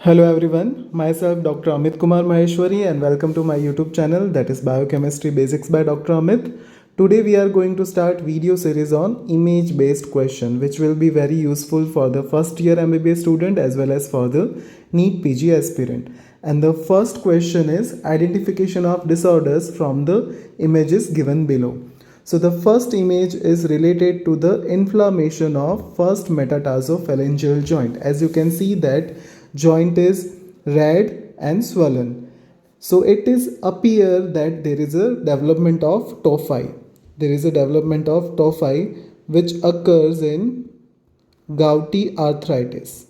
Hello everyone, myself Dr. Amit Maheshwari and welcome to my YouTube channel, that is Biochemistry Basics by Dr. Amit. Today we are going to start video series on image based question, which will be very useful for the first year MBBS student as well as for the NEET PG aspirant. And the first question is identification of disorders from the images given below. So the first image is related to the inflammation of first metatarsophalangeal joint. As you can see that joint is red and swollen. So it is appear that there is a development of tophi. There is a development of tophi which occurs in gouty arthritis.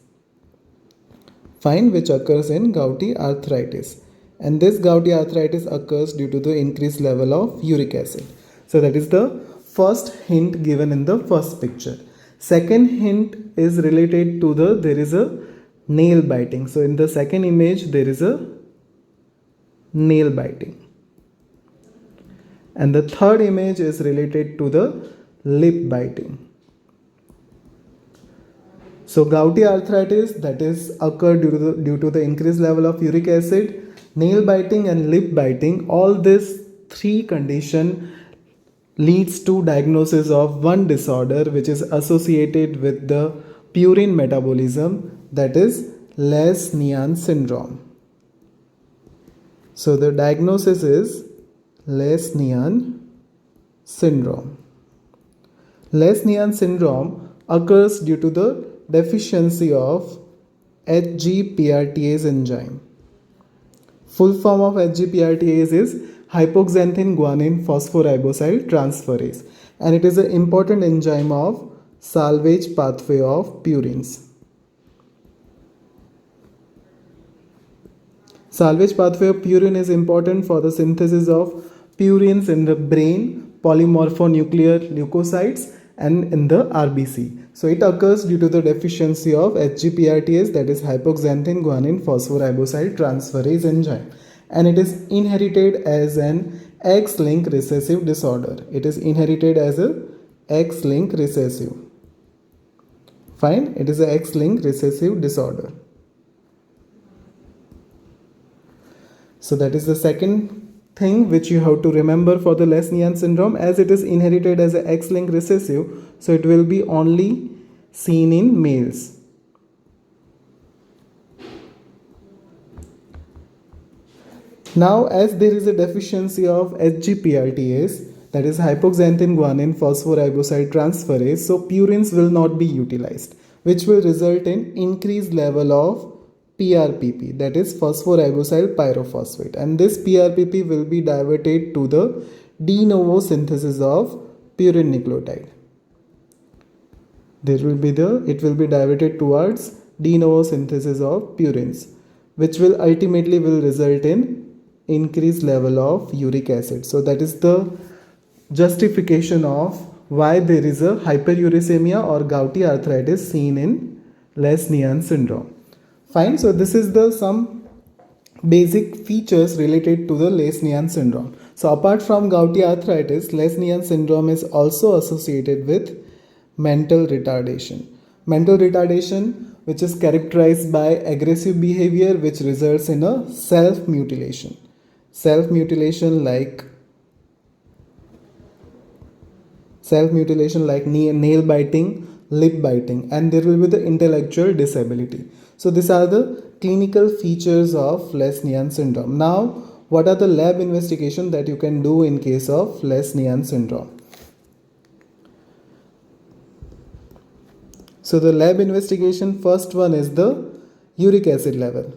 Fine, which occurs in gouty arthritis. And this gouty arthritis occurs due to the increased level of uric acid. So that is the first hint given in the first picture. Second hint is related to there is a nail biting. So in the second image there is a nail biting. And the third image is related to the lip biting. So gouty arthritis, that is occurred due to the increased level of uric acid, nail biting and lip biting. All these three conditions leads to diagnosis of one disorder which is associated with the purine metabolism, that is Lesch-Nyhan syndrome. So the diagnosis is Lesch-Nyhan syndrome. Lesch-Nyhan syndrome occurs due to the deficiency of HGPRTase enzyme. Full form of HGPRTase is hypoxanthine guanine phosphoriboside transferase, and it is an important enzyme of salvage pathway of purines. Salvage pathway of purine is important for the synthesis of purines in the brain, polymorphonuclear leukocytes, and in the RBC. So it occurs due to the deficiency of HGPRTase, that is hypoxanthine guanine phosphoriboside transferase enzyme, and it is inherited as an X-linked recessive disorder. It is inherited as a X-linked recessive. Fine, it is a X-linked recessive disorder. So that is the second thing which you have to remember for the Lesch-Nyhan syndrome. As it is inherited as a X-linked recessive, so it will be only seen in males. Now, as there is a deficiency of HGPRTase, that is hypoxanthine guanine phosphoriboside transferase, so purines will not be utilized, which will result in increased level of PRPP, that is phosphoribosyl pyrophosphate, and this PRPP will be diverted to the de novo synthesis of purine nucleotide. It will be diverted towards de novo synthesis of purines, which will ultimately result in increased level of uric acid. So that is the justification of why there is a hyperuricemia or gouty arthritis seen in Lesch-Nyhan syndrome. Fine, so this is some basic features related to the Lesch-Nyhan syndrome. So apart from gouty arthritis, Lesch-Nyhan syndrome is also associated with mental retardation. Mental retardation, which is characterized by aggressive behavior which results in a self-mutilation. Self-mutilation like nail biting, lip biting, and there will be the intellectual disability. So these are the clinical features of Lesch-Nyhan syndrome. Now, what are the lab investigations that you can do in case of Lesch-Nyhan syndrome? So the lab investigation, first one is the uric acid level.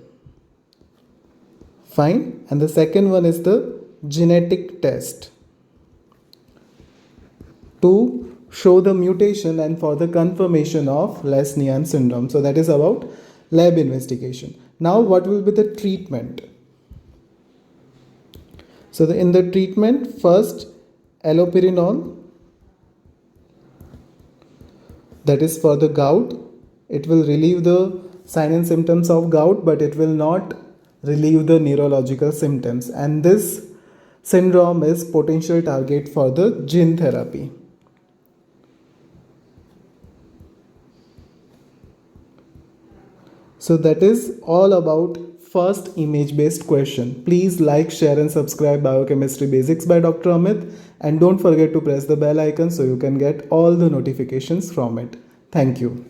Fine. And the second one is the genetic test to show the mutation and for the confirmation of Lesch-Nyhan syndrome. So that is about lab investigation. Now what will be the treatment? So in the treatment, first allopurinol, that is for the gout. It will relieve the sign and symptoms of gout, but it will not relieve the neurological symptoms, and this syndrome is potential target for the gene therapy. So that is all about first image based question. Please like, share and subscribe Biochemistry Basics by Dr. Amit, and don't forget to press the bell icon so you can get all the notifications from it. Thank you.